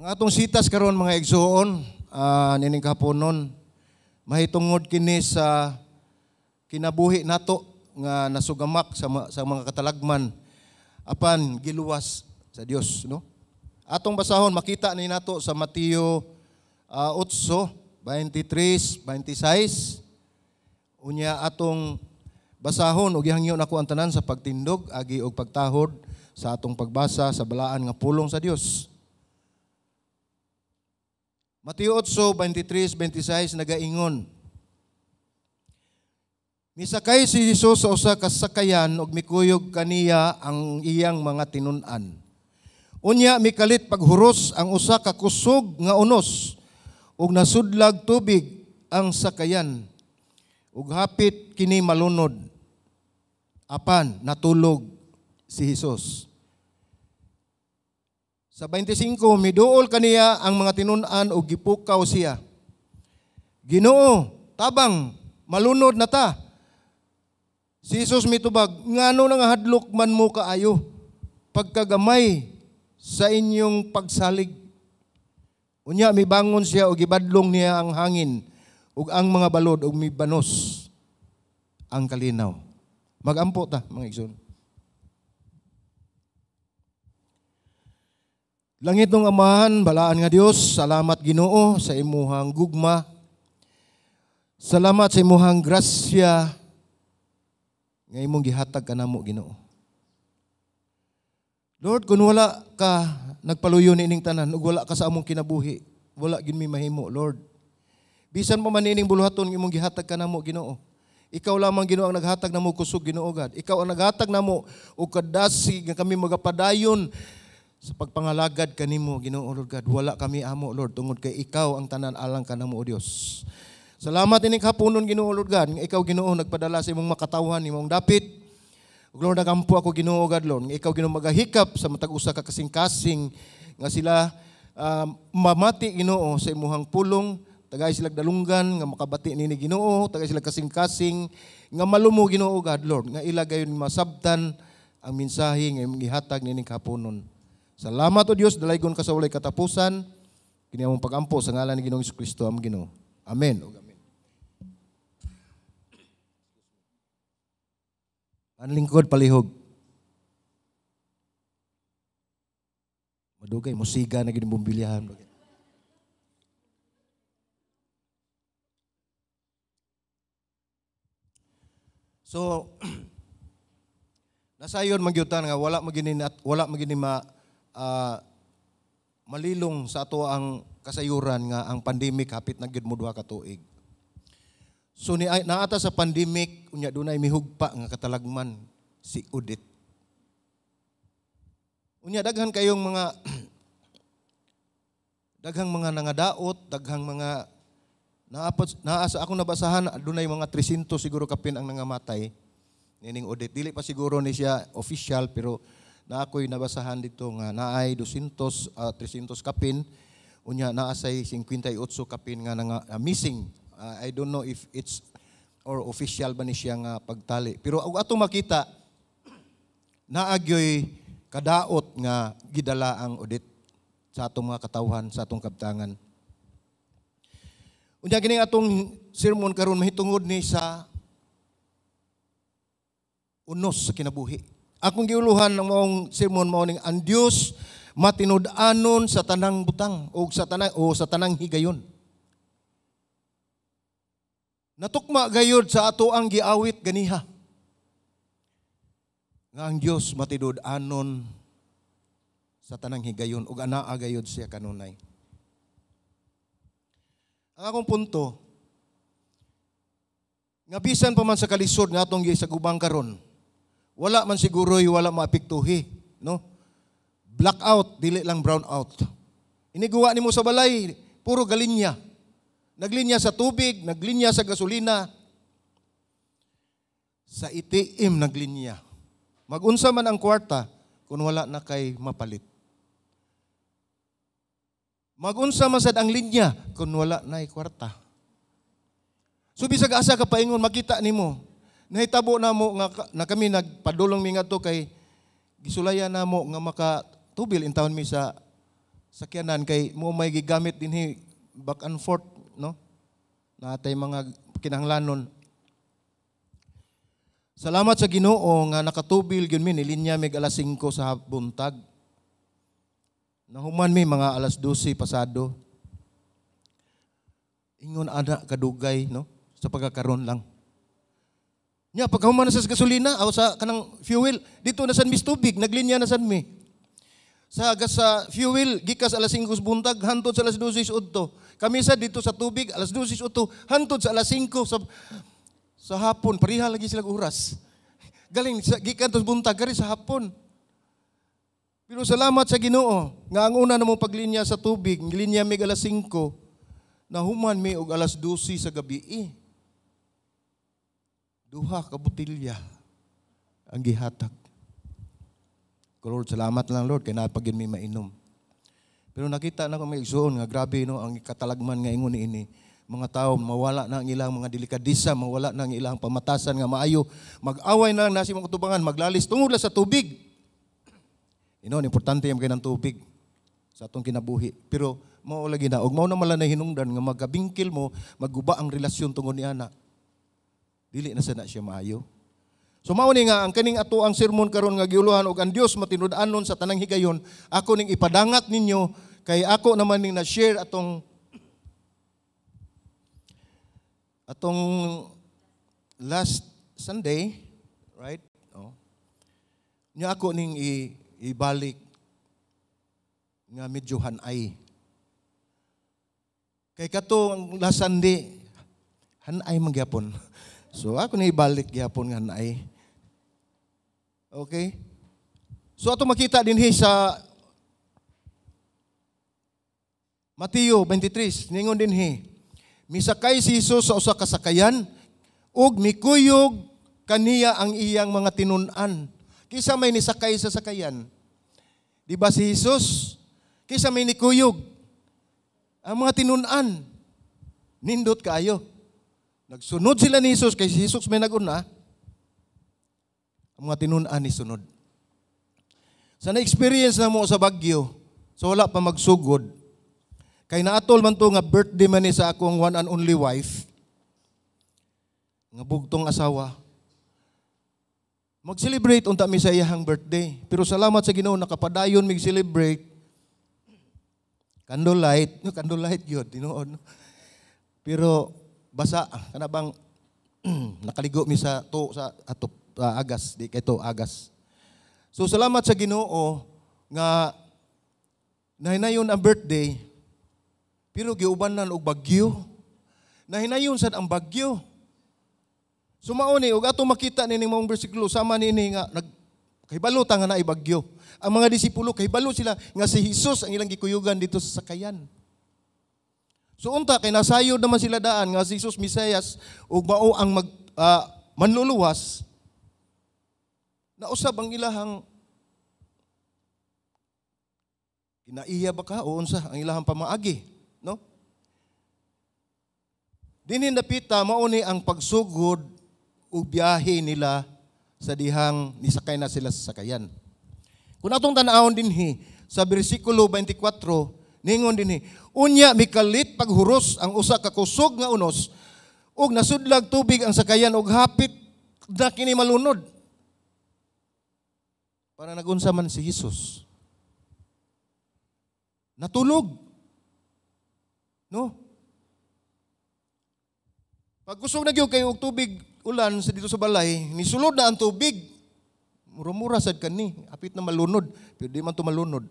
Ang atong sitas karon mga igsoon, nining kahaponon, mahitungod kini sa kinabuhi nato nga nasugamak sa mga katalagman apan giluwas sa Dios, no? Atong basahon makita ni nato sa Mateo 8:23-26. Unya atong basahon ug gihangyo nako ang tanan sa pagtindog agi og pagtahod sa atong pagbasa sa balaan nga pulong sa Dios. Mateo 8:23-26 nagaingon, misakay si Jesus sa usa ka sakayan ug mikuyog kaniya ang iyang mga tinun-an. Unya mikalit paghuros ang usa ka kusog nga unos ug nasudlag tubig ang sakayan ug hapit kini malunod. Apan natulog si Jesus. Sa 25, miduol kaniya ang mga tinun-an ug gipukaw siya. Ginoo, tabang, malunod na ta. Si Jesus mitubag, ngano nga hadlok man mo kaayo, pagkagamay sa inyong pagsalig. Unya, mibangon siya ug gibadlong niya ang hangin ug ang mga balod ug mibanos ang kalinaw. Magampo ta, mga igsoon. Langit ng Amahan, balaan nga Dios, salamat Ginoo sa imuhang gugma. Salamat sa imuhang grasya nga imong gihatag kanamo Ginoo. Lord, kung wala ka nagpaluyo nining tanan ug wala ka sa among kinabuhi, wala gid mi mahimo, Lord. Bisan pa man ining buluhaton imong gihatag kanamo Ginoo. Ikaw lamang Ginoo ang naghatag namo kusog Ginoo God. Ikaw ang naghatag namo og kadasi nga kami magapadayon sa pagpangalagad kanimo Ginoo Lord God. Wala kami amo Lord tungod kay ikaw ang tanan alang kanamo o Dios. Salamat ining haponon Ginoo Lord God. Ikaw Ginoo nagpadala sa imong makatawhan imong dapit. Ug Lord nagampo ako Ginoo God Lord. Ikaw Ginoo magahikap sa matag usa ka kasing-kasing nga sila mamati Ginoo sa imong pulong. Tagay sila dalunggan nga makabati nini Ginoo, tagay sila kasing-kasing nga malumo Ginoo God Lord nga ila gayon masabtan ang mensahe nga imong gihatag nining haponon. Salamat o Diyos, dalaygon ka sa walay katapusan. Kini among pagampo sa ngalan ni Ginoong Jesucristo ang Ginoo. Amen. Amen. Ang lingkod palihog. Madugay musiga na gid bumbilyahan. So nasayon magyutan nga wala magini malilong sa ato ang kasayuran nga ang pandemic hapit na gyud mo duha ka tuig. So naata sa pandemic unya dunay mihugpa nga katalagman si Udit. Unya daghan kayong mga daghang mga nangadaot, daghang mga naa sa akong nabasahan dunay mga 300 siguro kapin ang nangamatay nining Udit. Dili pa siguro ni siya official pero na ako'y nabasahan dito nga naay 300 kapin unya naasay 58 kapin nga missing. I don't know if it's or official ba ni siya nga pagtali. Pero ato makita naagyoy kadaot nga gidala ang Udit sa atong mga katawhan, sa atong kabtangan. Unya kining atong sermon karon mahitungod ni sa unos sa kinabuhi. Akong giuluhan ng maong sermon mao ning ang Dios matinud-anon sa tanang butang o sa tanang higayon. Natukma gayud sa ato ang giawit ganiha. Nga ang Dios matinud-anon sa tanang higayon ug anaa gayud siya kanunay. Ang akong punto nga bisan pa man sa kalisod nga atong gisagubang karon, wala man siguro wala maapektuhi, no? Blackout, dili lang brown out. Iniguwa nimo sa balay, puro galinya. Naglinya sa tubig, naglinya sa gasolina. Sa ATM naglinya. Magunsa man ang kwarta kung wala na kay mapalit. Magunsa man sad ang linya kung wala na kwarta. So bisag asa ka paingon makita nimo. Nahitabo na mo nga na kami nagpadulong mi ngadto kay gisulayan na mo nga makatubil in taon mi sa sakyanan kay mo may gigamit dinhi back and forth, no? Natay mga kinahanglanon. Salamat sa Ginoo nga nakatubil gyud mi nilinya mig alas 5 sa buntag. Nahuman mi mga alas 12 pasado. Ingon ana kadugay, no? Sa pagkakaroon lang. Nya pagkahuman na sa gasolina o sa kanang fuel, dito na san mis tubig, naglinya na san mi. Sa fuel gikas alas 5 buntag hantod sa alas 12 udto. Kami sa dito sa tubig alas 12 udto hantod sa alas 5 sa hapon, pareha lagi sila oras. Galing gikan tos buntag kari sa hapon. Pero salamat sa Ginoo nga ang una namong paglinya sa tubig, linya mig alas 5, nahuman mi og alas 12 sa gabi. Duha ka botilya ang gihatag. Lord, salamat lang Lord, kaya napagin may mainom. Pero nakita na ko may igsoon nga grabe no, ang katalagman nga ingon ini. Mga tao, mawala na ang ilang mga delikadisa, mawala na ang ilang pamatasan nga maayo. Mag-away na nasi mga kutubangan, maglalis tungod sa tubig. Importante yung ng tubig sa atong kinabuhi. Pero mao lagi na, og mao na mala na hinungdan nga magkabingkil mo, magguba ang relasyon tungod ni ana. Dili na sana siya maayo. So mao ni nga ang kaning ato ang sermon karon nga giuluhan og ang Dios matinud-anon sa tanang higayon, ako ning ipadangat ninyo kay ako naman ning na-share atong last Sunday, right? Oh. Nya ako ning ibalik nga medyo hanay. Kay kato ang last Sunday, hanay man gyapon. So ako ning ibalik gyapon nga hanay. Okay? So ato makita dinhi sa Mateo 23, ningon dinhi, misakay si Jesus sa usa ka sakayan ug mikuyog kaniya ang iyang mga tinun-an. Kisa may nisakay sa sakayan. Di ba si Jesus? Kisa may nikuyog. Ang mga tinun-an, nindot kaayo. Nagsunod sila ni Jesus, kay si Jesus may naguna. Ang mga tinun-an ni sunod. Sa na-experience na mo sa Baguio, so wala pa magsugod, kay naatol man to nga birthday man ni sa akong one and only wife, nga bugtong asawa, mag-celebrate unta mi sa iyahang birthday. Pero salamat sa Ginoo nakapadayon mig celebrate. Candlelight gyud tinuod. Pero basa kana bang nakaligo mi sa atop agas, di kay to agas. So salamat sa Ginoo nga nahinayon ang birthday pero giubanan og bagyo. Nahinayon sad ang bagyo. Sumao ni og ato makita nining mga bersikulo sama nini nga kahibalo ta nga naay bagyo. Ang mga disipulo kahibalo sila nga si Jesus ang ilang gikuyugan dito sa sakayan. So unta kay nasayod naman sila daan nga si Jesus Misayas ug mao ang manluluwas. Nausab ang ilahang kinaiya ba ka o unsa ang ilahang pamaagi, no? Dinhi napita mao ni ang pagsugod o biyahe nila sa dihang nisakay na sila sa sakayan. Kung atong tan-awon dinhi sa bersikulo 24, ningon dinhi, unya mikalit paghuros ang usa ka kusog nga unos ug nasudlag tubig ang sakayan ug hapit na kini malunod. Para nagunsa man si Jesus. Natulog. No? Pag kusog na gyud kay og tubig ulan sa dito sa balay, nisulod na ang tubig. Mura-mura sad kani, apit na malunod, pero di man to malunod.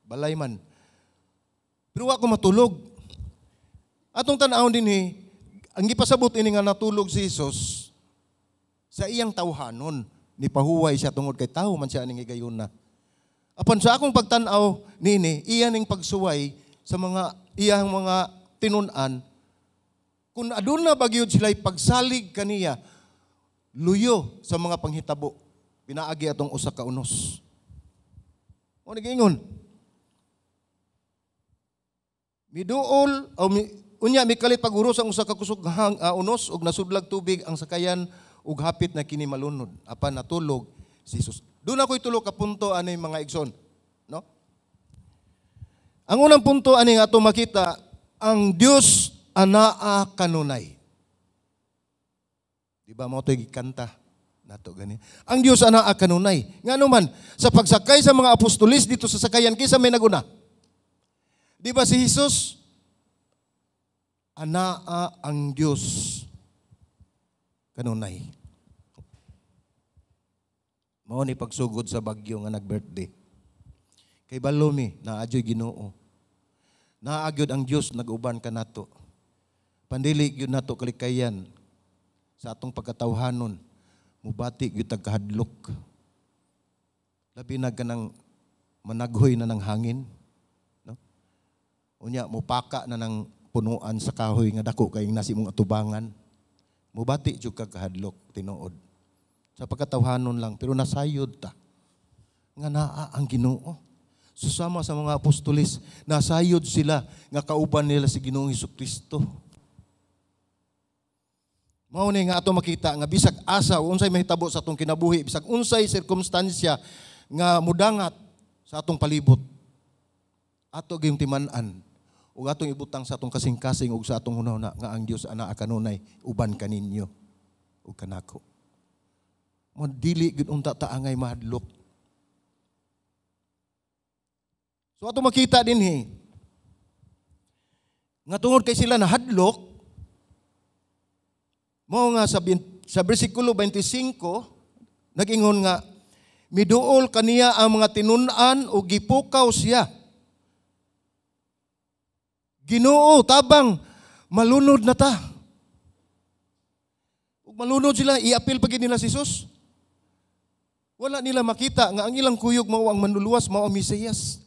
Balay man. Pero ako matulog. Atong tan-awon dinhi, ang gipasabot ini nga natulog si Jesus sa iyang tawhanon. Nipahuway siya tungod kay tao man siya ning higayon na. Apan sa akong pagtan-aw nini, iya ning pagsuway sa mga iyang mga tinun-an. Kung aduna bagyod sila'y pagsalig kaniya, luyo sa mga panghitabo, pinaagi atong usa ka unos. O nagingon, miduol, unya mikalit pag-uros ang usa ka kusog unos, ug nasudlag tubig ang sakayan, ug hapit na kini malunod. Apan natulog si Jesus. Doon ako'y tulo ka punto anay mga igsoon. No? Ang unang punto ani nga ato makita, ang Dios anaa kanunay. Di ba mo ito gikanta nato gani? Ang Dios anaa kanunay. Ngano man sa pagsakay sa mga apostolis dito sa sakayan kisa may naguna. Di ba si Jesus anaa ang Dios kanunay. Mao ni pagsugod sa bagyo nga nag-birthday. Kay Balomi na adyoy Ginoo. Naagyod ang Dios nag-uban kanato. Pandili gyud nato kalikayan sa atong pagkatawhanon. Mubati gyud tag kahadlok. Labi na kanang managhoy na ng hangin, no? Unya mupaka na ng punuan sa kahoy nga dako kay nasi mong atubangan. Mubati jud kag kahadlok tinuod. Sa pagkatawhanon lang pero nasayod ta nga naa ang Ginoo. Susama sa mga apostolis, nasayod sila nga kauban nila si Ginoong Hesukristo. Mao ni nga ato makita nga bisag asa o unsay mahitabo sa atong kinabuhi, bisag unsay sirkumstansya nga mudangat sa atong palibot. Ato gyung timan-an ug atong ibutang sa atong kasing-kasing ug sa atong hunahuna nga ang Dios anaa kanunay uban kaninyo ug kanako. Mo dili gyud unta ta angay mahadlok. So ato makita dinhi nga tungod kay sila nahadlok mao nga sa bersikulo 25 nag-ingon nga miduol kaniya ang mga tinun-an o gipukaw siya. Ginoo tabang malunod na ta. Ug malunod sila iapil pagid nila si Jesus. Wala nila makita nga ang ilang kuyog mao ang manluluwas mao ang Mesiyas.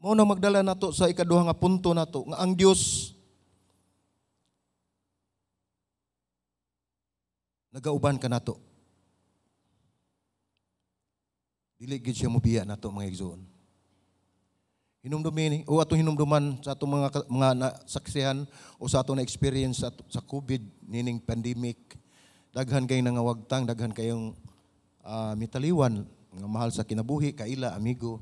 Mao na magdala nato sa ikaduha nga punto nato nga ang Dios nagauban ka nato. Dili gid siya mobiya nato mga igsoon. Hinumdumi o atong hinumduman sa atong mga nasaksihan o sa atong na experience sa COVID nining pandemic. Daghan kay nangawagtang, daghan kayong mitaliwan nga mahal sa kinabuhi, kaila, amigo.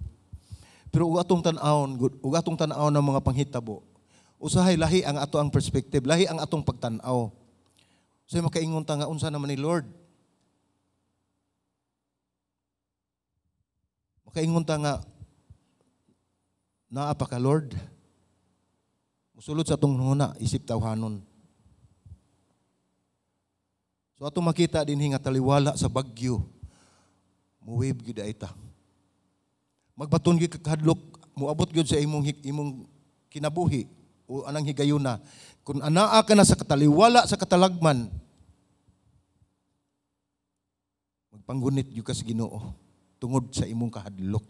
Pero ug atong tan-aw ng mga panghitabo, usahay lahi ang ato ang perspective, lahi ang atong pagtan-aw. So makaingon ta nga unsa naman ni Lord? Makaingon ta nga naa pa ka Lord? Musulod sa atong huna, isip tawhanon. So atong makita dinhi nga taliwala sa bagyo. Muwib gyud ita. Magbaton gyud kahadlok, muabot gyud sa imong kinabuhi o anang higayuna. Kung anaa ka na sa kataliwala sa katalagman, magpanggunit gyud ka sa Ginoo tungod sa imong kahadlok.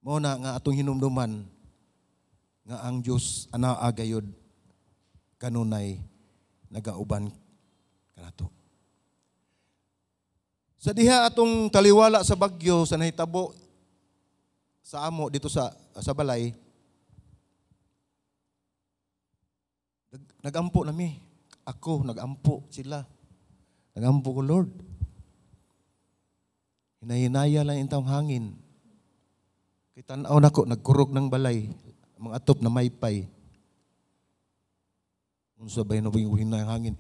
Mao na nga atong hinumduman nga ang Dios anaa gayud kanunay nagauban kanato. Sa diha atong taliwala sa bagyo sa nahitabo sa amo dito sa balay, nagampo nami. Ako nagampo sila. Nagampo ko Lord. Hinahinaya lang intang hangin. Kay tan-aw nako nagkurog ng balay, mga atop na maypay. Unsa bay no hinay hangin.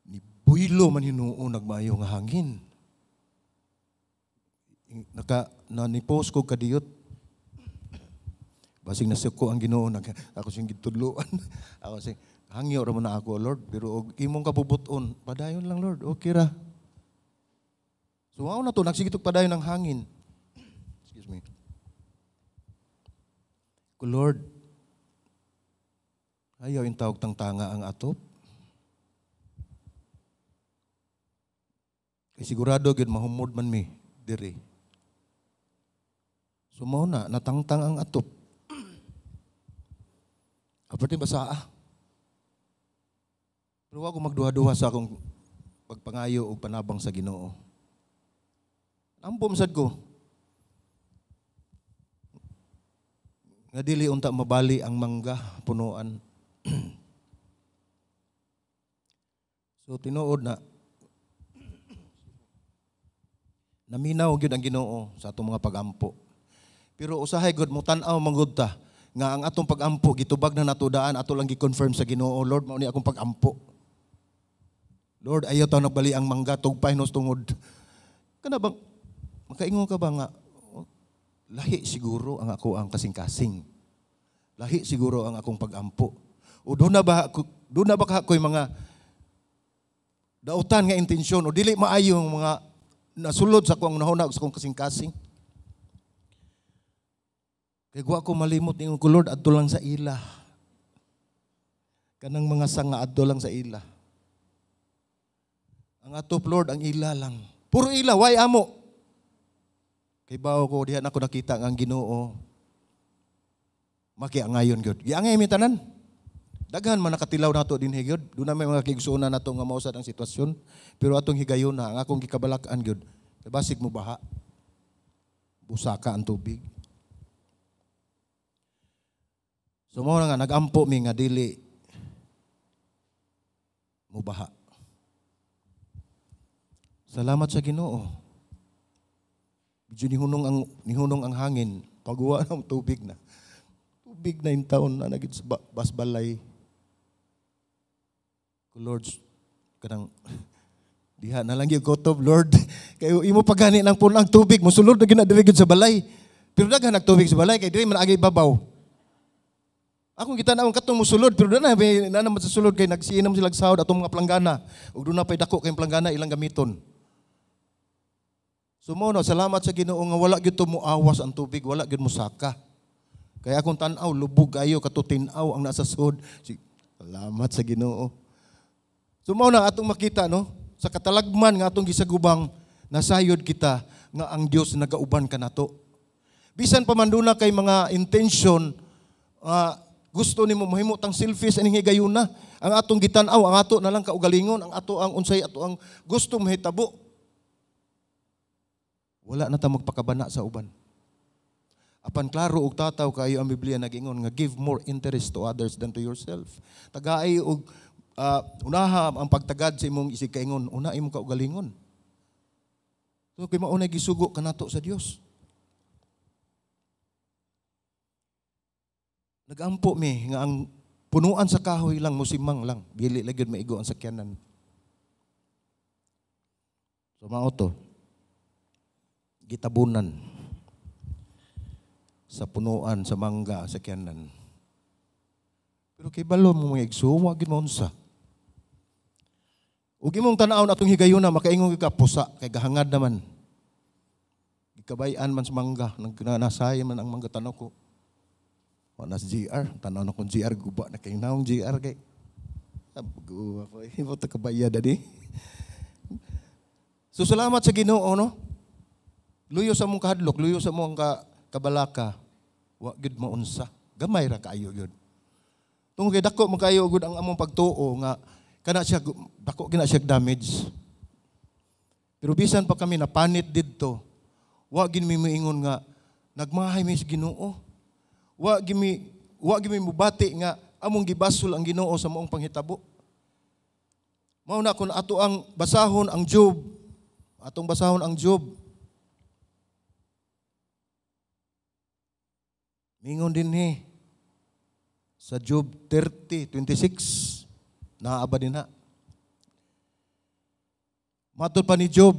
Ni buylo man hinuon nagmayo nga hangin. Nanipos ko kadiyot. Basing nasuko ang Ginoo ako sing gitudloan. Ako sing hangyo ra man ako Lord, pero og imong kabubuton, padayon lang Lord. Okay ra. So na to nagsigitok padayon ng hangin. Excuse me. Ko Lord, ayaw yung tawag tanga ang atop. Kay sigurado gid mahumod man mi diri. So mao na natangtang ang atop. Aparte basaa. Pero ako magduha-duha sa akong pagpangayo o panabang sa Ginoo. Ampom sad ko. Nga dili unta mabali ang mangga punuan. So tinuod na Naminaw gyud ang Ginoo sa atong mga pagampo. Pero usahay gud mo tan-aw manggod ta nga ang atong pagampo gitubag na nato daan ato lang gi-confirm sa Ginoo, Lord, mao ni akong pagampo. Lord, ayaw taw nagbali ang mangga tugpay nos tungod. Kana bang makaingon ka ba nga lahi siguro ang ako ang kasing-kasing. Lahi siguro ang akong pagampo. O doon na ba ako'y mga dautan nga intensyon o dili maayo ang mga nasulod sa akong nahuna sa akong kasing-kasing. Kaya ko malimot ningon ko, Lord, adto lang sa ila. Kanang mga sanga adto lang sa ila. Ang atop, Lord, ang ila lang. Puro ila, why amo? Kay bao ko, dihan ako nakita ang Ginoo. Makiangayon gyud. Giangay mi tanan. Daghan man nakatilaw nato dinhi gyud. Doon na may mga kigsuonan nato nga mausad ang sitwasyon. Pero atong higayon na ang akong gikabalakan gyud. Basig mo baha. Busaka ang tubig. So mo nga nagampo mi nga dili mo baha. Salamat sa Ginoo. Medyo nihunong ang hangin. Pagwa ng tubig na. Tubig na yung taon na naging sa basbalay. Lord, kanang diha na lang yung kotob, Lord. Kayo imo pagani ng punang tubig, musulod na ginadirigid sa balay. Pero daghan nagtubig sa balay, kay diri man agay babaw. Akong kita naon katong musulod, pero na naman sa sulod kay nagsiinom sila sahod atong mga planggana. Ug doon na pay dako kay planggana ilang gamiton. Sumono, salamat sa Ginoo nga wala gyud mo awas ang tubig, wala gyud mo saka. Kaya akong tan-aw lubog kayo katutinaw ang nasa sud. Salamat sa Ginoo. Sumono atong makita no, sa katalagman nga atong gisagubang nasayod kita nga ang Dios nagauban kanato. Bisan pa man duna kay mga intention gusto nimo mahimutang selfish aning higayuna, ang atong gitan-aw ang ato na lang kaugalingon, ang ato ang unsay ato ang gusto mahitabo. Wala na ta magpakabana sa uban. Apan klaro og tataw kayo ang Biblia nag-ingon nga give more interest to others than to yourself. Tagaay og unaha ang pagtagad sa imong isig kaingon, una imong kaugalingon. So kay mao na gisugo kanato sa Dios. Nagampo mi nga ang punuan sa kahoy lang musimang lang, dili lang gyud maigo ang sakyanan. So mao to. Gitabunan sa punuan sa mangga sa sakyanan. Pero kay balo mo mga igsuwa gid mo unsa. Ug imong tan-aw atong higayuna makaingon ka pusa kay gahangad naman. Gikabayan man sa mangga nagnanasay man ang mangga tanaw ko. Wa nas GR, tanaw na kong GR guba na kay naong GR kay. Abugo ako imo ta kabaya dadi. So salamat sa Ginoo no. Luyo sa mong kahadlok, luyo sa mong kabalaka. Wa gid mo unsa. Gamay ra kaayo gyud. Tungod kay dako mo kayo gud ang among pagtuo nga kana siya dako gina siya damage. Pero bisan pa kami napanit didto, wa gid mi moingon nga nagmahay mi sa Ginoo. Wa gid mi mubati nga among gibasol ang Ginoo sa maong panghitabo. Mao na kun ato ang basahon ang Job. Atong basahon ang Job. Mingon din sa Job 30:26 naaba din na. Matod pa ni Job,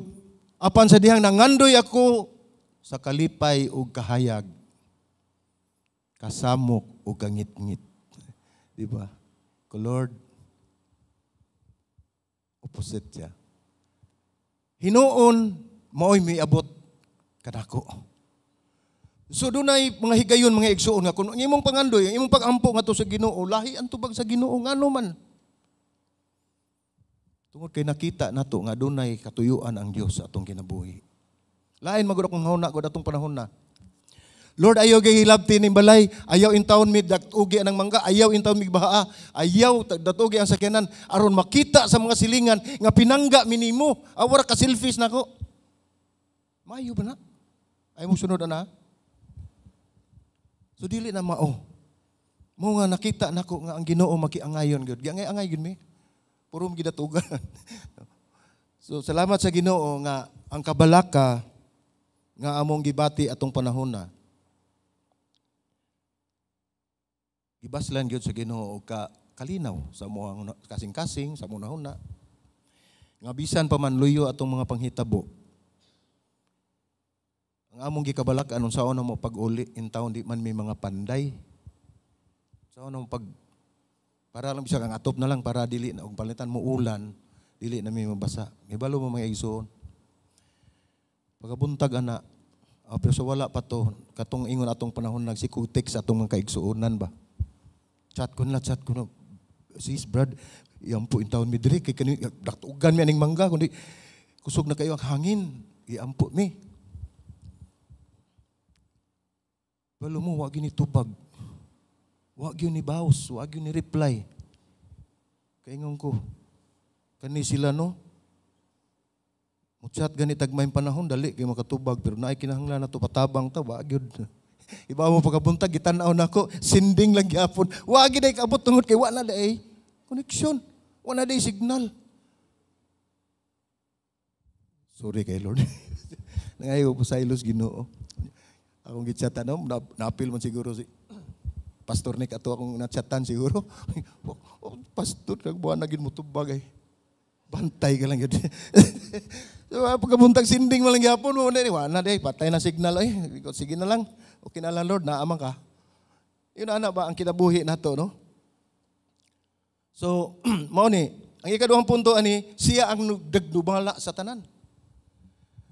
apan sa dihang nangandoy ako sa kalipay ug kahayag, kasamok ug kangit-ngit. Di ba? Ko Lord, opposite siya. Hinuon, mao'y miabot kadako. So dunay mga higayon, mga igsuon nga kung imong pangandoy, imong pagampo nga to sa Ginoo, lahi ang tubag sa Ginoo ngano man. Tungod kay nakita nato nga dunay katuyuan ang Dios sa atong kinabuhi. Lain magud akong hauna gud atong panahon na. Lord, ayaw kay hilabti ning balay, ayaw intawon mi datugi ang mangga, ayaw intawon mi bahaa, ayaw datugi ang sakyanan aron makita sa mga silingan nga pinangga minimo. Awara ka selfish nako. Mayo ba na? Ay mo sunod ana. So dili na mao. Mo nga nakita nako nga ang Ginoo makiangayon gyud. Giangay gyud mi. Puro gidatugan. So salamat sa Ginoo nga ang kabalaka nga among gibati atong panahon na. Gibaslan gyud sa Ginoo og kalinaw sa among kasing-kasing sa among nahuna. Nga bisan pa man luyo atong mga panghitabo. Ang among gikabalak anon saon mo pag-uli in taon di man may mga panday. Saon mo pag para lang bisa kang atop na lang para dili na og palitan mo ulan, dili na may mabasa. Gibalo mo mga igsoon. Pagabuntag ana, pero sa wala pa to, katong ingon atong panahon nagsikutik sa atong mga kaigsuonan ba. Chat ko na, sis Brad, iampo in taon mi diri kay kani daktugan mi aning mangga kundi kusog na kayo ang hangin, iampo mi. Walo mo, wag ni tubag. Wag yun ni baos, wag yun ni reply. Kaingon ko, kani sila no, muchat ganit agmayng panahon, dali kayo makatubag, pero naay kinahanglan na to patabang ta, wag yun. Iba mo pagkabuntag, gitanaw na ko, sinding lang gyapon. Wag yun ay kabot tungod kay wala na ay connection, wala na ay signal. Sorry kay Lord. Nangayo po sa ilos Ginoo. Akong gitsatan, no? Napil man siguro si Pastor Nick ato akong natsatan siguro. Pastor, nagbuhan na mo tubag ay. Bantay ka lang yun. So, pagkabuntag sinding mo lang yapon mo, wala na patay na signal ay. Sige na lang, okay na lang Lord, naamang ka. Yun ana ba ang kinabuhi na to, no? So, mao ni, ang ikaduhang punto ani, siya ang nagdubala sa tanan.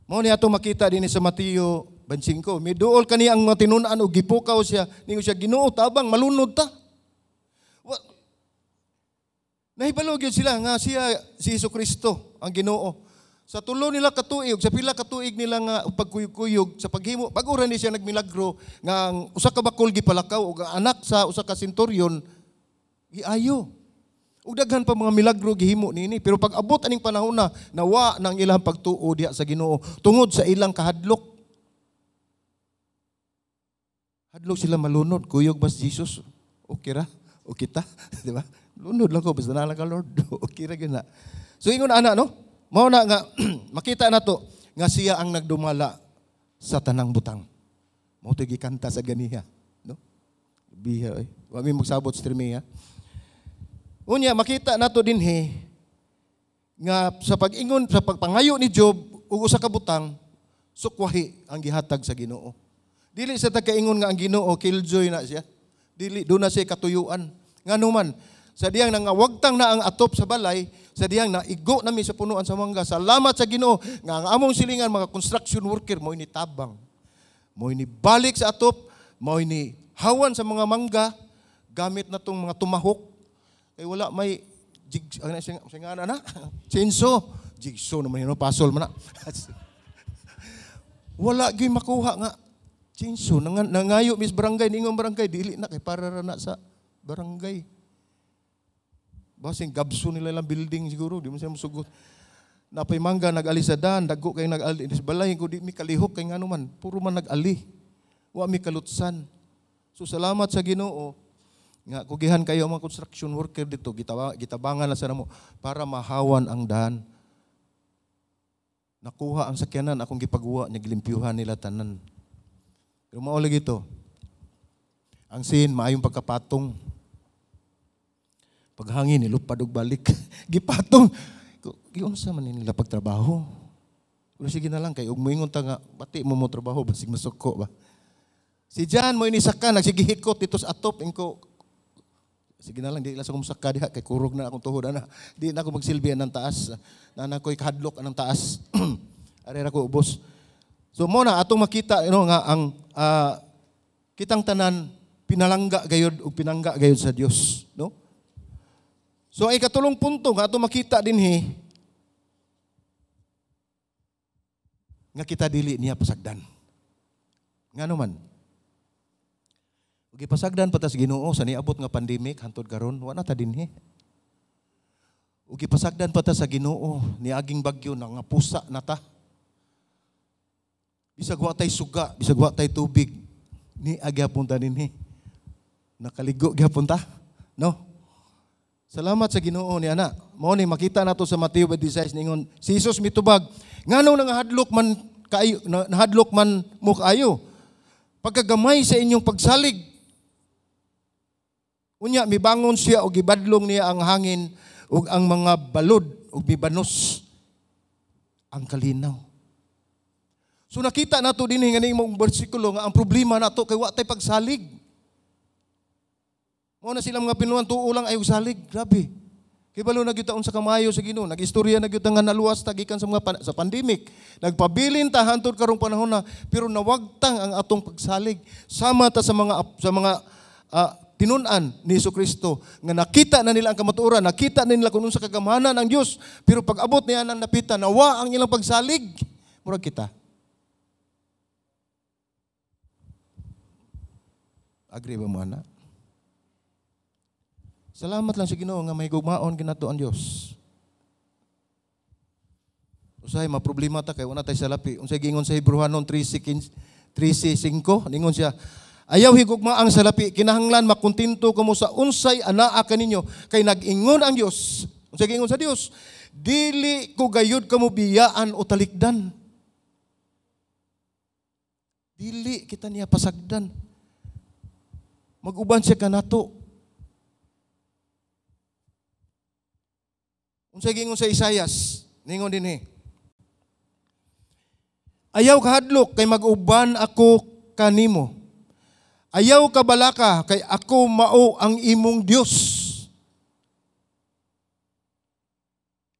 Mao ni ato makita din sa Mateo 25. Miduol kani ang tinunan og gipukaw siya, ningo siya Ginoo tabang malunod ta. Nahibalo gyud sila nga siya si Jesucristo ang Ginoo. Sa tulo nila katuig, sa pila katuig nila nga pagkuyog-kuyog sa paghimo, pag-ura ni siya nagmilagro nga ang usa ka bakol gipalakaw og anak sa usa ka senturyon giayo. Ug daghan pa mga milagro gihimo nini, pero pag abot aning panahon na nawa nang ilang pagtuo diha sa Ginoo tungod sa ilang kahadlok. Hadlok sila malunod, kuyog ba si Jesus? Okay ra? O kita? Di ba? Lunod lang ko, basta na lang ka Lord. Okay ra gina. So ingon ana no? Mao na nga makita na to nga siya ang nagdumala sa tanang butang. Mao to gikanta sa ganiha, no? Biha ay. Wa mi magsabot streaming ha. Unya makita nato dinhi nga sa pag-ingon sa pagpangayo ni Job ug usa ka butang sukwahi ang gihatag sa Ginoo. Dili sa tagkaingon nga ang Ginoo killjoy na siya. Dili do na siya katuyuan. Nganuman sa diyang nangawagtang na ang atop sa balay, sa diyang naigo nami sa punuan sa mangga. Salamat sa Ginoo nga ang among silingan mga construction worker mo ini tabang. Mo ini balik sa atop, mo ini hawan sa mga mangga gamit na tong mga tumahok. Kay wala may singana na chainsaw, jigsaw naman yun, pasol man na. Wala gyud makuha nga chainsaw nangayo mis barangay ningon barangay dili na kay para na sa barangay. Basing gabso nila lang building siguro, di mo sila musugot. Napay mangga nag-ali sa daan, dagko kay nag-ali sa balay ko di mi kalihok kay ngano man, puro man nag-ali. Wa mi kalutsan. So salamat sa Ginoo nga kugihan kayo mga construction worker dito, gitabangan na sa namo para mahawan ang daan. Nakuha ang sakyanan akong gipagawa nya gilimpyuhan nila tanan. Pero mao lagi ito. Ang sin maayong pagkapatong. Paghangin nilupad og balik. Gipatong. Giunsa man nila pagtrabaho. Pero sige na lang kay ug moingon ta nga pati mo trabaho basig masuko ba. Si Jan mo ini saka nagsigihikot dito sa atop ingko. Sige na lang di lang sa kumusaka diha kay kurog na akong tuhod ana. Di na ako magsilbihan ng taas. Na ko'y kahadlok anang taas. Are ra ko ubos. So mo na atong makita nga ang kitang tanan pinalangga gayud ug pinangga gayud sa Dios, no? So ay katulong punto nga atong makita dinhi nga kita dili niya pasagdan. Ngano man? Ug ipasagdan pa ta sa Ginoo sa niabot nga pandemic hantod karon wa na ta dinhi. Ug ipasagdan pa ta sa Ginoo niaging bagyo na nga pusa na ta. Bisag wa tay suga, bisag wa tay tubig, ni agyapon ta dinhi. Nakaligo gyapon ta, no? Salamat sa Ginoo ni ana. Mao ni makita nato sa Mateo 26 ningon, si Jesus mitubag, nganong nangahadlok man kaayo, nahadlok man mo kaayo. Pagkagamay sa inyong pagsalig. Unya, mibangon siya o gibadlong niya ang hangin o ang mga balod o bibanos ang kalinaw. So nakita nato din nga nimong bersikulo nga ang problema nato kay wa tay pagsalig. Mo na sila mga pinuan tuo lang ay salig, grabe. Kay balo na gyud taon sa kamayo sa Ginoo, nagistorya na gyud nga naluwas tagikan sa mga sa pandemic. Nagpabilin ta hantod karong panahon na pero nawagtang ang atong pagsalig sama ta sa mga tinun-an ni Jesucristo nga nakita na nila ang kamatuoran, nakita na nila kung unsa kagamhanan ang Dios, pero pag abot niya nang napita nawa ang ilang pagsalig. Murag kita. Agree ba mo ana? Salamat lang sa Ginoo nga may gugmaon kinato ang Dios. Usahay maproblema ta kay una tay salapi. Unsay gingon sa Hebrewanon 3:5 ningon siya, ayaw higugma ang salapi, kinahanglan makontinto kamo sa unsay anaa kaninyo kay nag-ingon ang Dios. Unsay gingon sa Dios? Dili ko gayud kamo biyaan o talikdan. Dili kita niya pasagdan. Mag-uban siya kanato. Unsay gingon sa Isaias, ningon dinhi. Ayaw kahadlok kay mag-uban ako kanimo. Ayaw ka balaka kay ako mao ang imong Dios.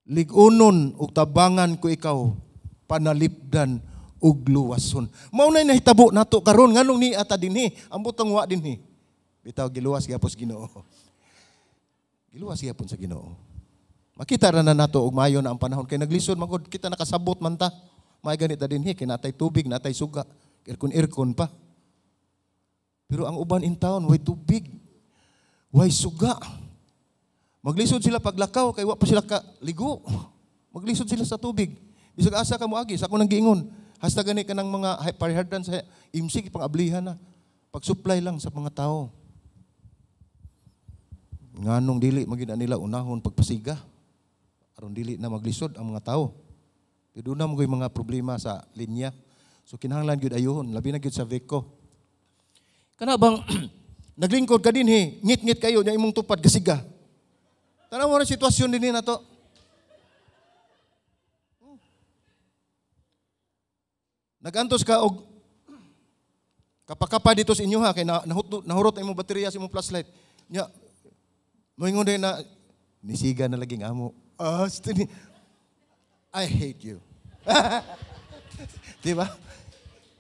Ligunon ug tabangan ko ikaw, panalipdan ug luwason. Mao nay nahitabo nato karon nganong ni ata dinhi, ambot ang wa dinhi. Bitaw giluwas gyapon sa Ginoo. Giluwas gyapon sa Ginoo. Makita ra na nato og maayo na ang panahon kay naglisod man gud kita nakasabot man ta. May ganit na dinhi kay natay tubig, natay suga, irkon pa. Pero ang uban in town way tubig, way suga. Maglisod sila paglakaw kay wa pa sila ka ligo. Maglisod sila sa tubig. Bisag asa ka moagi sa ako nang giingon. Hasta gani ka ng mga parihardan sa imsig pang-ablihan na. Pag-supply lang sa mga tao. Nganong dili magina nila unahon pagpasiga. Aron dili na maglisod ang mga tao. Pero doon na mo mga problema sa linya. So kinahanglan gyud ayohon, labi na gyud sa Veco. Kana bang naglingkod ka din ngit-ngit kayo nya imong tupad kasiga. Tanaw mo ra sitwasyon din na to. Nagantos ka og kapakapa dito sa inyo ha kay nahurot imong baterya sa imong flashlight. Nya moingon din na nisiga na laging amo. I hate you. Di ba?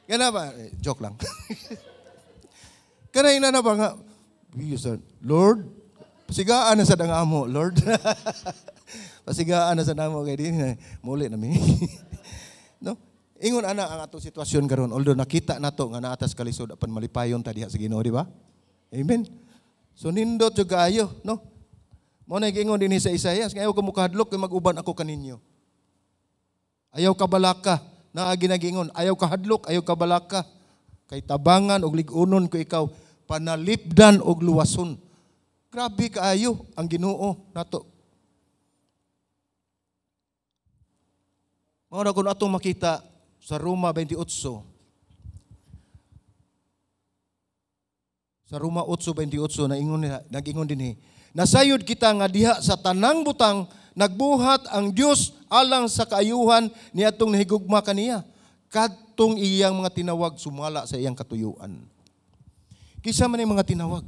Kaya ba? Joke lang. Kaya na ba nga? Lord, pasigaan na sa dangamo, Lord. Pasigaan na sa dangamo kay din. Muli na mi. No? Ingon ana ang atong sitwasyon karon. Although nakita nato nga naatas kalisod apan malipayon ta diha sa Ginoo, di ba? Amen. So nindot jud kaayo, no? Mo na gingon dinhi sa Isaias, ngayo ko mukahadlok kay mag-uban ako kaninyo. Ayaw ka balaka, naa ginagingon, ayaw ka hadlok, ayaw ka balaka. Kay tabangan og ligunon ko ikaw, panalipdan og luwason. Grabe kaayo ang Ginoo nato. Mao na kun atong makita sa Roma 28. Sa Roma 8:28 nag-ingon dinhi. Nasayod kita nga diha sa tanang butang nagbuhat ang Dios alang sa kaayuhan niadtong nahigugma kaniya kadtong iyang mga tinawag sumala sa iyang katuyuan. Kisa man mga tinawag.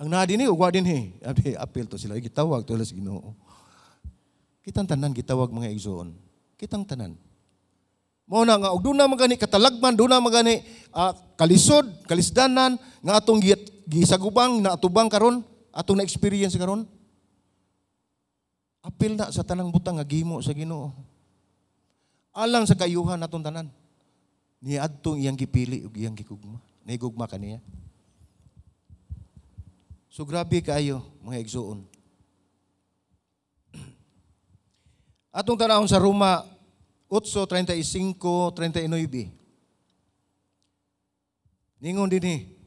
Ang naa dinhi ug wa dinhi, apil to sila gitawag to sa Ginoo. Kitang tanan gitawag mga igsoon. Kitang tanan. Mao na nga og duna magani katalagman, duna magani kalisod, kalisdanan nga atong gisagubang na atubang karon, atong na experience karon. Apil na sa tanang butang nga gihimo sa Ginoo. Alang sa kayuhan atong tanan. Niadtong iyang gipili ug iyang gigugma. Nahigugma kaniya. So grabe kaayo mga igsoon. Atong tanawon sa Roma 8:35-39. Ningon dinhi.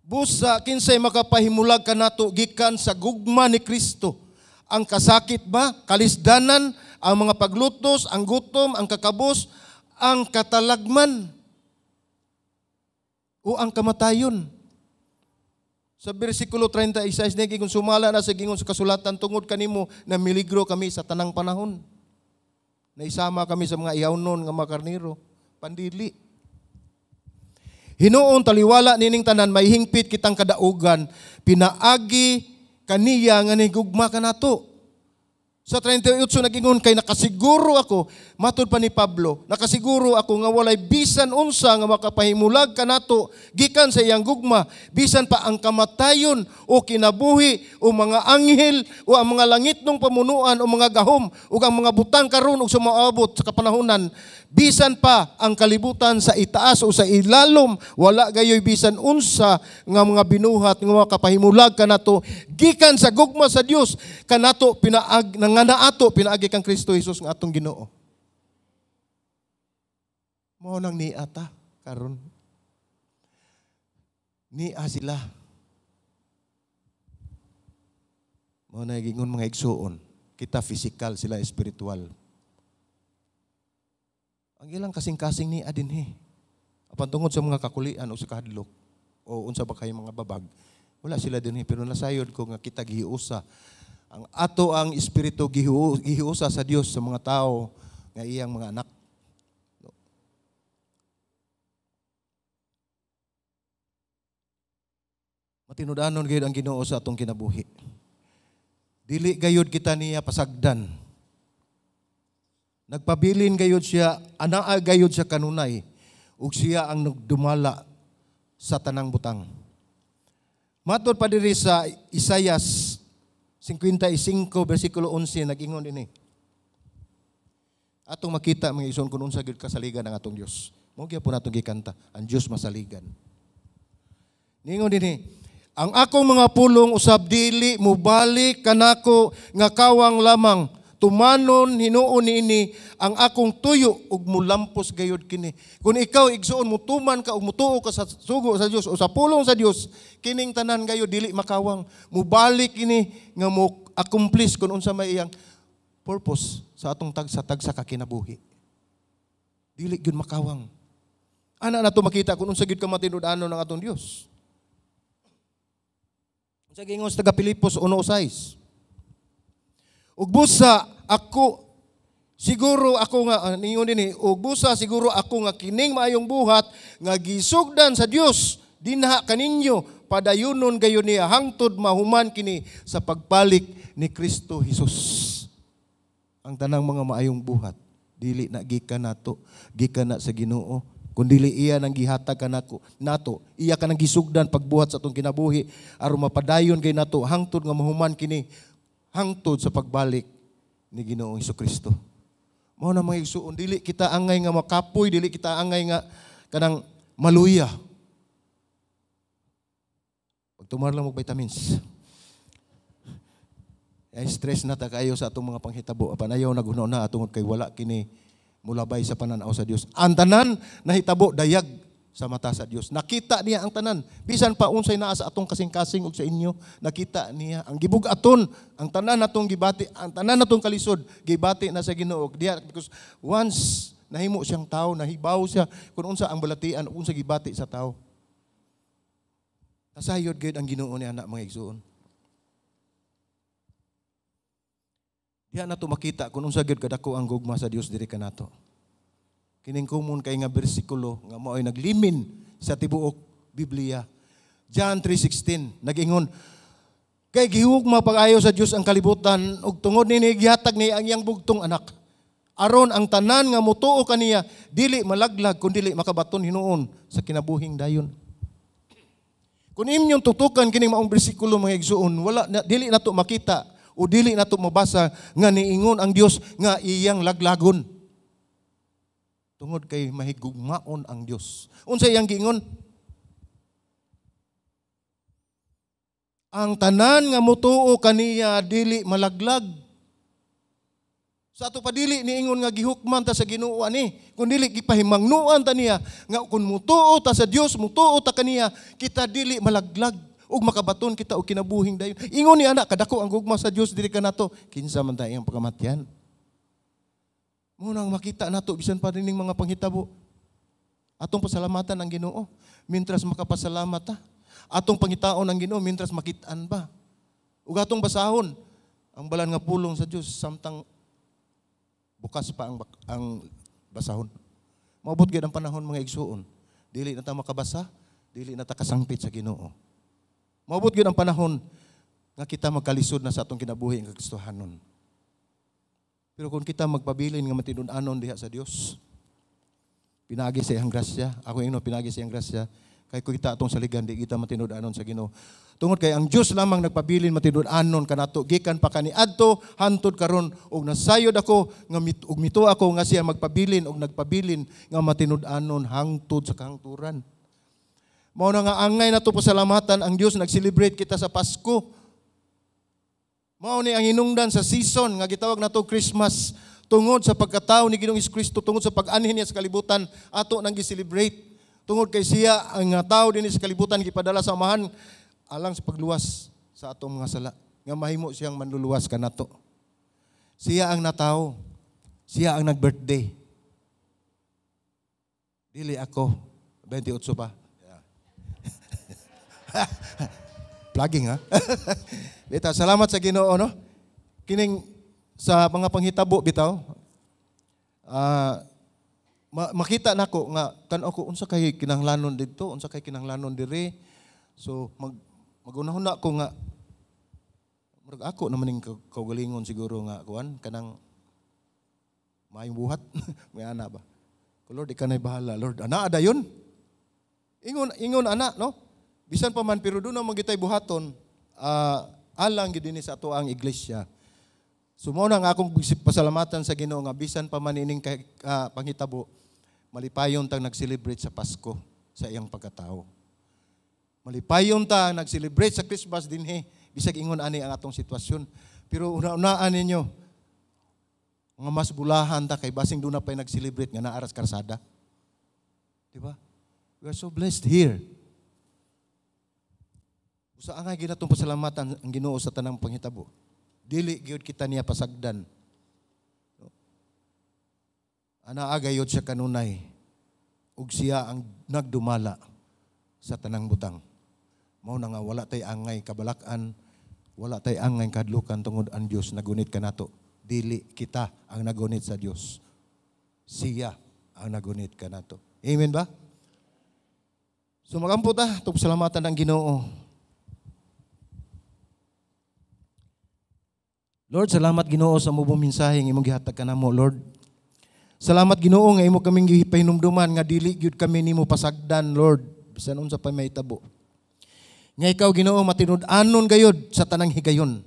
Busa kinsay makapahimulag kanato gikan sa gugma ni Kristo. Ang kasakit ba, kalisdanan, ang mga paglutos, ang gutom, ang kakabos, ang katalagman, o ang kamatayon. Sa bersikulo 36, kung sumala na sa gingon sa kasulatan, tungod kanimo na miligro kami sa tanang panahon. Naisama kami sa mga ihawnon nga mga karniro. Pandili. Hinuon taliwala nining tanan, may hingpit kitang kadaugan, pinaagi kaniya nga nigugma kanato. Sa 38 nagingon kay nakasiguro ako, matud pa ni Pablo, nakasiguro ako nga walay bisan unsa nga makapahimulag kanato gikan sa iyang gugma, bisan pa ang kamatayon o kinabuhi o mga anghel o ang mga langitnong pamunuan o mga gahom o ang mga butang karon ug sumaabot sa kapanahunan, bisan pa ang kalibutan sa itaas o sa ilalom, wala gayoy bisan unsa nga mga binuhat nga makapahimulag kanato gikan sa gugma sa Dios kanato pinaag nga naato pinaagi kang Kristo Jesus nga atong Ginoo. Mao nang niata karon. Nia sila. Mao na gingon mga igsuon, kita physical, sila spiritual. Ang ilang kasing-kasing ni adinhi. Apan tungod sa mga kakulian o sa kahadlok o unsa ba kay mga babag, wala sila dinhi, pero nasayod ko nga kita gihiusa ang ato ang espiritu gihiusa sa Dios sa mga tao nga iyang mga anak. Matinud-anon gayud ang Ginoo sa atong kinabuhi. Dili gayud kita niya pasagdan. Nagpabilin gayud siya, anaa gayud siya kanunay, ug siya ang nagdumala sa tanang butang. Matod pa diri sa Isaias 55 versikulo 11 nag-ingon dinhi. Atong makita mga ison kun unsa gyud kasaligan ng atong Dios. Mao gyud po natong gikanta, ang Dios masaligan. Ningon dinhi, ang akong mga pulong usab dili mubalik kanako nga kawang lamang, tumanon hinuon niini ang akong tuyo ug mulampos gayud kini. Kung ikaw igsuon mutuman ka ug mutuo ka sa sugo sa Dios o sa pulong sa Dios, kining tanan gayud dili makawang, mubalik kini nga mo accomplish kun unsa may iyang purpose sa atong tagsa ka kinabuhi. Dili gyud makawang. Ana nato makita kun unsa gyud ka matinud-anon ng atong Dios. Sa gingon sa taga Pilipos 1:6. Ug busa ako siguro ako nga ningon dinhi, ug busa siguro ako nga kining maayong buhat nga gisugdan sa Dios dinha kaninyo padayunon gayon niya hangtod mahuman kini sa pagbalik ni Kristo Jesus. Ang tanang mga maayong buhat dili na gikan nato, gikan na sa Ginoo. Kundili iya nang gihatag kanako nato, iya ka nang gisugdan pagbuhat sa atong kinabuhi aron mapadayon kay nato hangtod nga mahuman kini hangtod sa pagbalik ni Ginoong Hesukristo. Mao na mga igsuon, dili kita angay nga makapoy, dili kita angay nga kanang maluya. Pagtumar lang mo vitamins. Ay stress na ta kayo sa atong mga panghitabo. Apan ayaw nagunaw na atong kay wala kini mulabay sa pananaw sa Dios. Ang tanan nahitabo dayag sa mata sa Dios. Nakita niya ang tanan. Bisan pa unsay naa sa atong kasing-kasing ug sa inyo, nakita niya ang gibug-aton, ang tanan natong gibati, ang tanan natong kalisod gibati na sa Ginoo. Diya because once nahimo siyang tao, nahibaw siya kung unsa ang balatian ug unsa gibati sa tao. Nasayod gyud ang Ginoo ni anak mga igsuon. Diya nato makita kung unsa gyud kadako ang gugma sa Dios diri kanato. Kining kumon kay nga bersikulo nga mao ay naglimin sa tibuok Biblia. John 3:16 nag-ingon, kay gihugma pag-ayo sa Dios ang kalibutan ug tungod nini gihatag niya ang iyang bugtong anak. Aron ang tanan nga mutuo kaniya dili malaglag kun dili makabaton hinuon sa kinabuhing dayon. Kung inyong tutukan kining maong bersikulo mga igsuon, wala dili nato makita o dili nato mabasa nga niingon ang Dios nga iyang laglagon. Tungod kay mahigugmaon ang Dios. Unsa iyang giingon? Ang tanan nga mutuo kaniya dili malaglag. Sa ato pa dili niingon nga gihukman ta sa Ginoo ani, kun dili gipahimangnuan ta niya nga kun mutuo ta sa Dios, mutuo ta kaniya, kita dili malaglag ug makabaton kita og kinabuhing dayon. Ingon ni anak kadako ang gugma sa Dios diri kanato, kinsa man ta iyang pagkamatyan. Muna ang makita nato bisan pa ning mga panghitabo. Atong pasalamatan ang Ginoo, mintras makapasalamat ta. Atong pangitaon ang Ginoo, mintras makitaan ba. Ug atong basahon ang balan nga pulong sa Dios samtang bukas pa ang basahon. Maabot gyud ang panahon mga igsuon. Dili na ta makabasa, dili na ta kasangpit sa Ginoo. Maabot gyud ang panahon nga kita magkalisod na sa atong kinabuhi nga Kristohanon. Pero kung kita magpabilin nga matinud-anon diha sa Dios, pinagi sa iyang grasya, ako ino pinagi sa iyang grasya, kay kung kita atong saligan di kita matinud-anon sa Ginoo. Tungod kay ang Dios lamang nagpabilin matinud-anon kanato gikan pa kaniadto hantod karon ug nasayod ako nga ug mito ako nga siya magpabilin ug nagpabilin nga matinud-anon hangtod sa kahangturan. Mao na nga angay nato pasalamatan ang Dios nag-celebrate kita sa Pasko. Mao ni ang hinungdan sa season nga gitawag nato Christmas tungod sa pagkatao ni Ginoong Kristo, tungod sa pag-anhin niya sa kalibutan ato nang gi-celebrate. Tungod kay siya ang tao dinhi sa kalibutan gipadala sa amahan alang sa pagluwas sa atong mga sala. Nga mahimo siyang manluluwas kanato. Siya ang natawo. Siya ang nag-birthday. Dili ako. 28 pa. Yeah. Plugging ha. Bitaw, salamat sa Ginoo no. Kining sa mga panghitabo bitaw. Makita nako nga tan-aw ko unsa kay kinahanglanon didto, unsa kay kinahanglanon diri. So magunahon na ko nga murag ako naman ning kaugalingon siguro nga kuan kanang maayong buhat. May ana ba? Lord, ikaw na'y bahala. Lord, ana adayon. Ingon ana no. Bisan pa man pero doon na magitay buhaton, alang gid dinhi sa ato ang iglesia. Sumo na nga akong pasalamatan sa Ginoo nga bisan pa man ining panghitabo, malipayon tang nag-celebrate sa Pasko sa iyang pagkatao. Malipayon ta nag-celebrate sa Christmas dinhi bisag ingon ani ang atong sitwasyon. Pero una-unaan ninyo nga mas bulahan ta kay basing doon na pay nag-celebrate nga naaras karsada. Di ba? We are so blessed here. Usa angay ginatong pasalamatan ang Ginoo sa tanang panghitabo. Dili gyud kita niya pasagdan. Ana agayod siya kanunay ug siya ang nagdumala sa tanang butang. Mao na nga wala tay angay kabalak-an, wala tay angay kadlukan tungod ang Dios nagunit kanato. Dili kita ang nagunit sa Dios. Siya ang nagunit kanato. Amen ba? So magampo ta tug salamatan ang Ginoo. Lord, salamat Ginoo sa mubong mensahe nga imong gihatag kanamo, Lord. Salamat Ginoo nga imo kaming gipahinumduman nga dili gyud kami nimo pasagdan, Lord, bisan unsa pa mahitabo. Nga ikaw Ginoo matinud-anon gayud sa tanang higayon.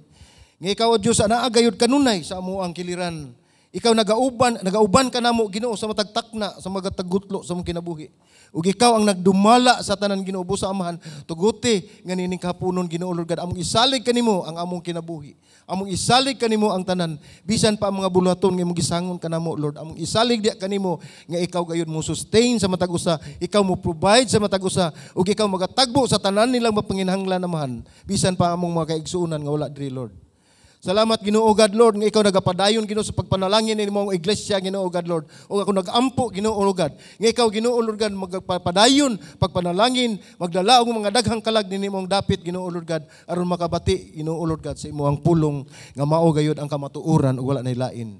Nga ikaw o Dios anaa gayud kanunay sa amo ang kiliran. Ikaw nagauban ka namo Ginoo sa matagtakna, sa magatagutlo sa mong kinabuhi. Ug ikaw ang nagdumala sa tanan Ginoo sa amahan, tuguti nga nining kahaponon Ginoo Lord God, among isalig kanimo ang among kinabuhi. Among isalig kanimo ang tanan, bisan pa ang mga buluhaton nga imong gisangon kanamo Lord. Among isalig diha kanimo nga ikaw gayud mo sustain sa matag usa, ikaw mo provide sa matag usa, ug ikaw magatagbo sa tanan nilang mapanginahanglan amahan, bisan pa among mga kaigsuonan nga wala diri Lord. Salamat Ginoo God Lord nga ikaw nagapadayon Ginoo sa pagpanalangin ni imong iglesia Ginoo God Lord. O ako nagampo Ginoo God. Nga ikaw Ginoo Lord God magpadayon pagpanalangin, magdala og mga daghang kalag ni imong dapit Ginoo Lord God aron makabati Ginoo Lord God sa imong pulong nga mao gayud ang kamatuoran ug wala nay lain.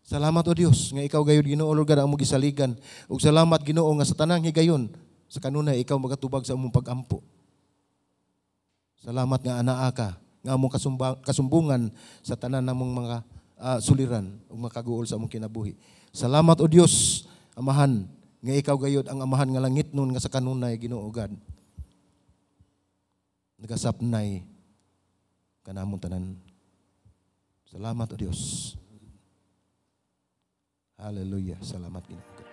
Salamat o Dios nga ikaw gayud Ginoo Lord God ang among gisaligan. Ug salamat Ginoo nga sa tanang higayon sa kanunay ikaw magatubag sa among pagampo. Salamat nga anaa ka nga among kasumbungan sa tanan namong mga suliran ug makaguol sa among kinabuhi. Salamat o Dios, amahan, nga ikaw gayud ang amahan nga langit nun nga sa kanunay Ginoo God. Nagasapnay kanamong tanan. Salamat o Dios. Hallelujah. Salamat Ginoo.